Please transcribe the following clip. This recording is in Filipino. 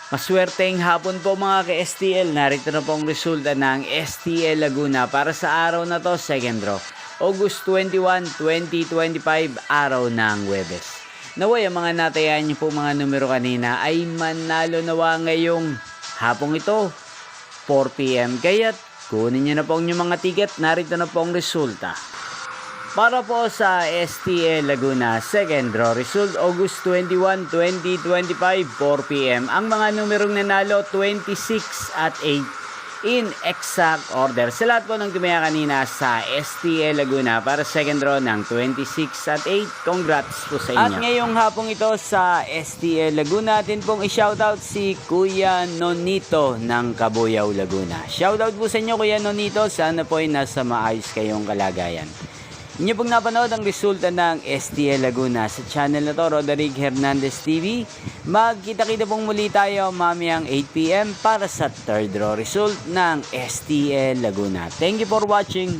Maswerteng hapon po mga ka-STL. Narito na po ang resulta ng STL Laguna para sa araw na to, second draw. August 21, 2025, araw ng Huwebes. Naway ang mga natayan niyo po mga numero kanina ay manalo nawa ngayong hapong ito, 4 PM. Kaya't kunin niyo na po ang inyong mga ticket. Narito na po ang resulta. Para po sa STL Laguna, second draw result, August 21, 2025, 4 PM. Ang mga numerong nanalo, 26 at 8 in exact order. Sa lahat po ng tumaya kanina sa STL Laguna para second draw ng 26 at 8, congrats po sa inyo. At ngayong hapong ito sa STL Laguna, atin pong i-shoutout si Kuya Nonito ng Cabuyao, Laguna. Shoutout po sa inyo Kuya Nonito, sana po ay nasa maayos kayong kalagayan. Inyo pong napanood ang resulta ng STL Laguna sa channel na to, Roderick Hernandez TV. Magkita-kita pong muli tayo mamayang 8 PM para sa third draw result ng STL Laguna. Thank you for watching.